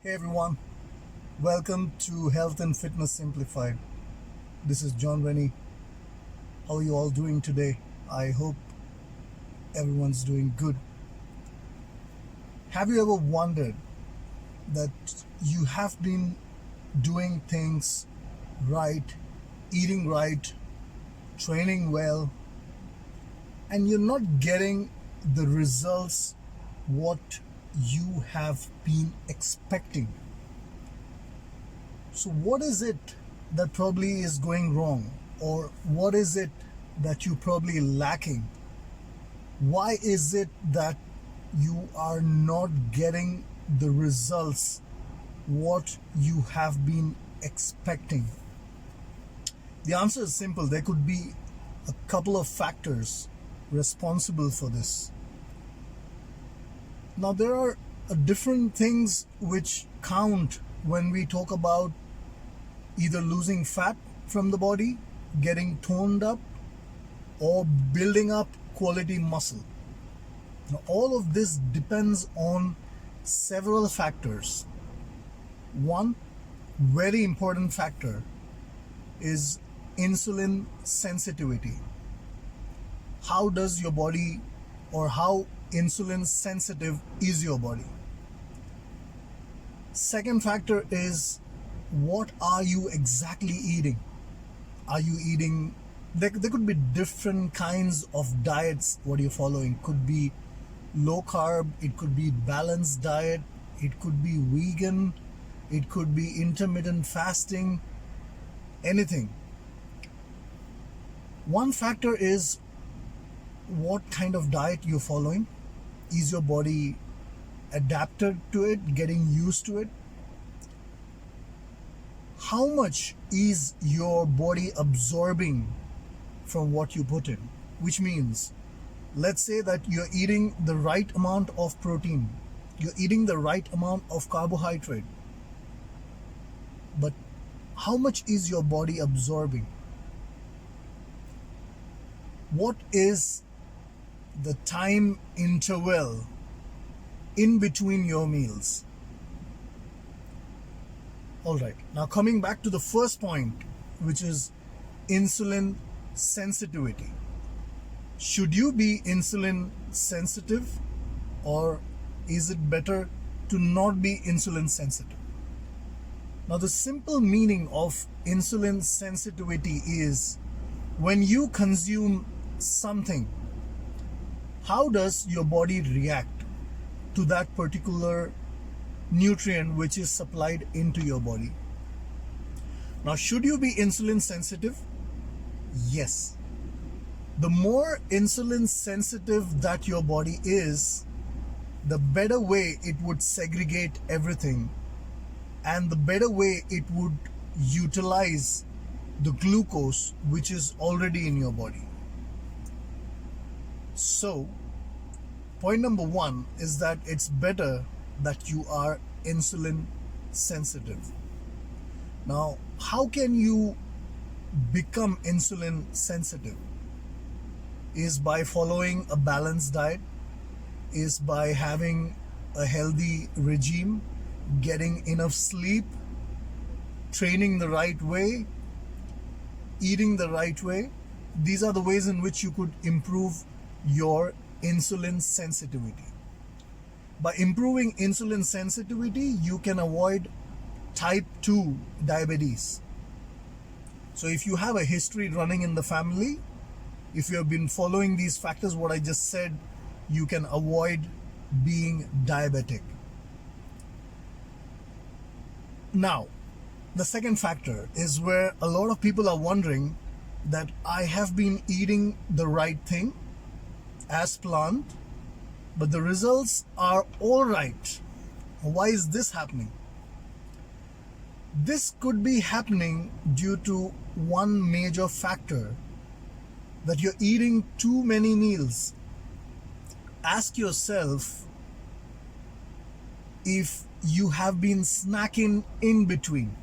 Hey everyone, welcome to Health and Fitness Simplified. This is John Rennie. How are you all doing today? I hope everyone's doing good. Have you ever wondered that you have been doing things right, eating right, training well, and you're not getting the results what you have been expecting? So, what is it that probably is going wrong? Or what is it that you probably lacking? Why is it that you are not getting the results what you have been expecting? The answer is simple. There could be a couple of factors responsible for this. Now, there are different things which count when we talk about either losing fat from the body, getting toned up, or building up quality muscle. Now, all of this depends on several factors. One very important factor is insulin sensitivity. How does your body, or how insulin sensitive is your body? Second factor is, what are you exactly eating? Are you eating, there could be different kinds of diets what you're following. Could be low carb, it could be balanced diet, it could be vegan, it could be intermittent fasting, anything. One factor is what kind of diet you're following. Is your body adapted to it, getting used to it? How much is your body absorbing from what you put in? Which means, let's say that you're eating the right amount of protein, you're eating the right amount of carbohydrate, but how much is your body absorbing? What is the time interval in between your meals? All right, now coming back to the first point, which is insulin sensitivity. Should you be insulin sensitive, or is it better to not be insulin sensitive? Now, the simple meaning of insulin sensitivity is, when you consume something, how does your body react to that particular nutrient which is supplied into your body? Now, should you be insulin sensitive? Yes. The more insulin sensitive that your body is, the better way it would segregate everything, and the better way it would utilize the glucose which is already in your body. So, point number one is that it's better that you are insulin sensitive. Now, how can you become insulin sensitive? Is by following a balanced diet, is by having a healthy regime, getting enough sleep, training the right way, eating the right way. These are the ways in which you could improve your insulin sensitivity. By improving insulin sensitivity, you can avoid type 2 diabetes. So if you have a history running in the family, if you have been following these factors, what I just said, you can avoid being diabetic. Now, the second factor is where a lot of people are wondering that I have been eating the right thing as planned, but the results are all right. Why is this happening? This could be happening due to one major factor, that you're eating too many meals. Ask yourself if you have been snacking in between.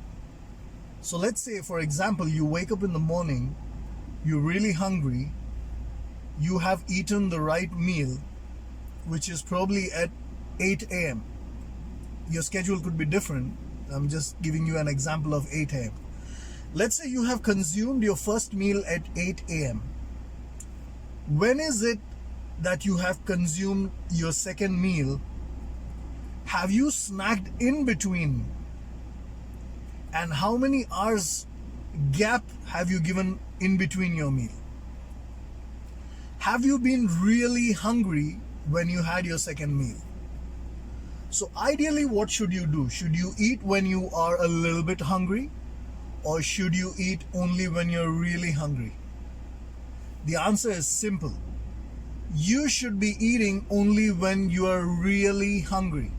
So let's say, for example, you wake up in the morning, you're really hungry, you have eaten the right meal, which is probably at 8 a.m. your schedule could be different. I'm just giving you an example of 8 a.m. Let's say you have consumed your first meal at 8 a.m. When is it that you have consumed your second meal? Have you snacked in between? And how many hours gap have you given in between your meal? Have you been really hungry when you had your second meal? So ideally, what should you do? Should you eat when you are a little bit hungry, or should you eat only when you're really hungry? The answer is simple. You should be eating only when you are really hungry.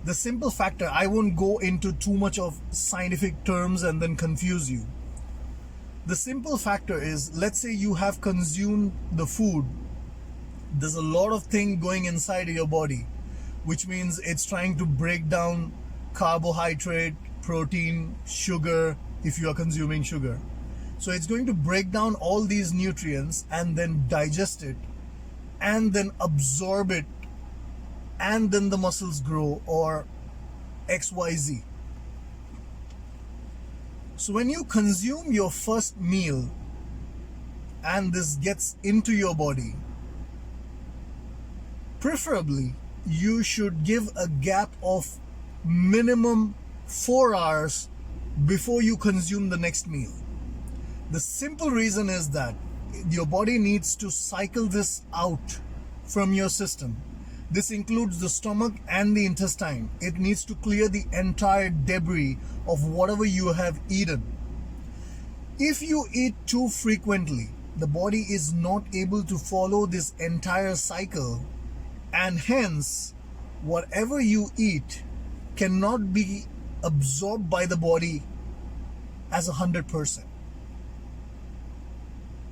The simple factor, I won't go into too much of scientific terms and then confuse you. The simple factor is, let's say you have consumed the food. There's a lot of things going inside your body, which means it's trying to break down carbohydrate, protein, sugar, if you are consuming sugar. So it's going to break down all these nutrients and then digest it and then absorb it, and then the muscles grow, or XYZ. So when you consume your first meal and this gets into your body, preferably you should give a gap of minimum 4 hours before you consume the next meal. The simple reason is that your body needs to cycle this out from your system. This includes the stomach and the intestine. It needs to clear the entire debris of whatever you have eaten. If you eat too frequently, the body is not able to follow this entire cycle, and hence whatever you eat cannot be absorbed by the body as 100%.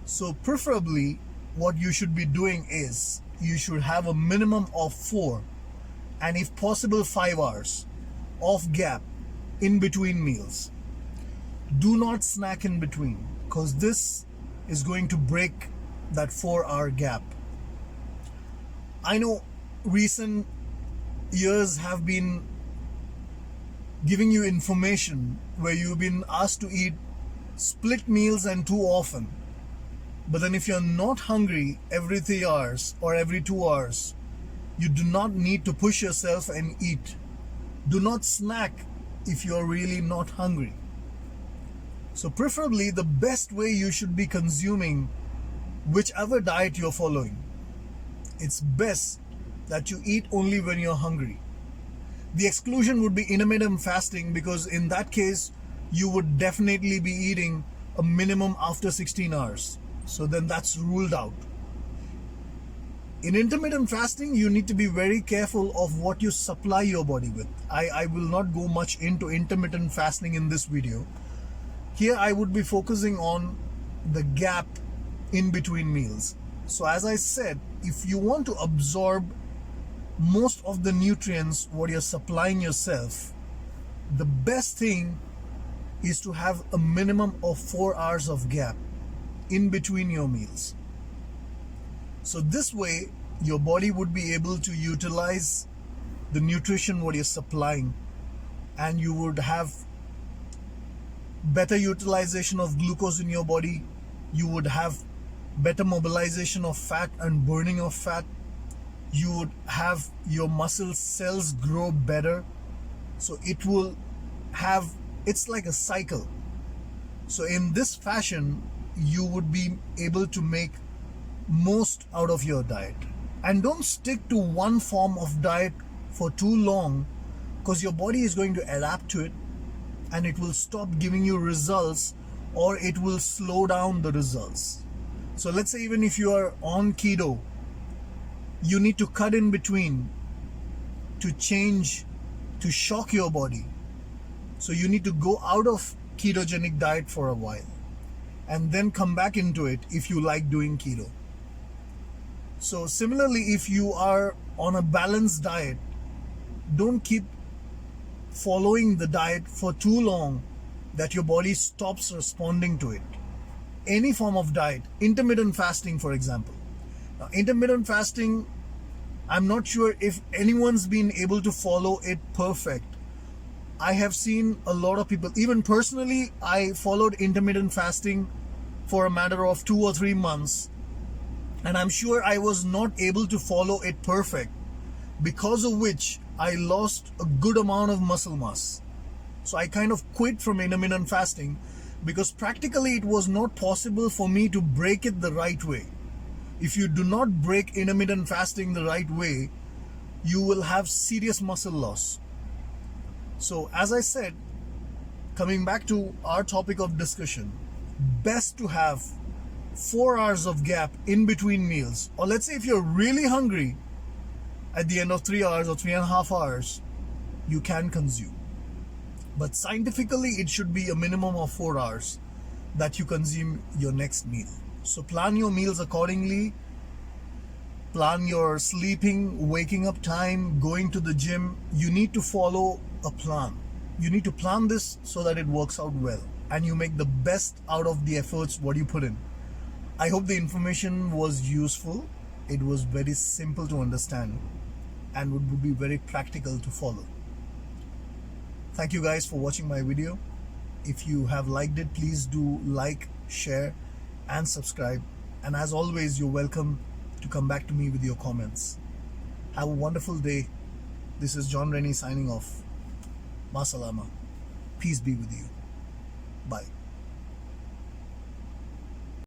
So preferably what you should be doing is you should have a minimum of 4 and if possible 5 hours of gap in between meals. Do not snack in between, because this is going to break that 4-hour gap. I know recent years have been giving you information where you've been asked to eat split meals and too often. But then if you're not hungry every 3 hours or every 2 hours, you do not need to push yourself and eat. Do not snack if you're really not hungry. So preferably the best way you should be consuming whichever diet you're following, it's best that you eat only when you're hungry. The exclusion would be intermittent fasting, because in that case you would definitely be eating a minimum after 16 hours. So then that's ruled out. In intermittent fasting, you need to be very careful of what you supply your body with. I will not go much into intermittent fasting in this video. Here I would be focusing on the gap in between meals. So as I said, if you want to absorb most of the nutrients what you're supplying yourself, the best thing is to have a minimum of 4 hours of gap in between your meals. So this way your body would be able to utilize the nutrition what you're supplying, and you would have better utilization of glucose in your body. You would have better mobilization of fat and burning of fat. You would have your muscle cells grow better. So it will have, it's like a cycle. So in this fashion you would be able to make most out of your diet. And don't stick to one form of diet for too long, because your body is going to adapt to it and it will stop giving you results, or it will slow down the results. So let's say even if you are on keto, you need to cut in between to change, to shock your body. So you need to go out of ketogenic diet for a while and then come back into it if you like doing keto. So similarly, if you are on a balanced diet, don't keep following the diet for too long that your body stops responding to it. Any form of diet, intermittent fasting for example. Now, intermittent fasting I'm not sure if anyone's been able to follow it perfect. I have seen a lot of people, even personally, I followed intermittent fasting for a matter of 2 or 3 months, and I'm sure I was not able to follow it perfect, because of which I lost a good amount of muscle mass. So I kind of quit from intermittent fasting because practically it was not possible for me to break it the right way. If you do not break intermittent fasting the right way, you will have serious muscle loss. So as I said, coming back to our topic of discussion, best to have 4 hours of gap in between meals. Or let's say if you're really hungry, at the end of 3 hours or 3.5 hours, you can consume. But scientifically, it should be a minimum of 4 hours that you consume your next meal. So plan your meals accordingly. Plan your sleeping, waking up time, going to the gym. You need to follow a plan. You need to plan this so that it works out well and you make the best out of the efforts what you put in. I hope the information was useful. It was very simple to understand and would be very practical to follow. Thank you guys for watching my video. If you have liked it, please do like, share and subscribe. And as always, you're welcome to come back to me with your comments. Have a wonderful day. This is John Rennie signing off. Ma salama. Peace be with you. Bye.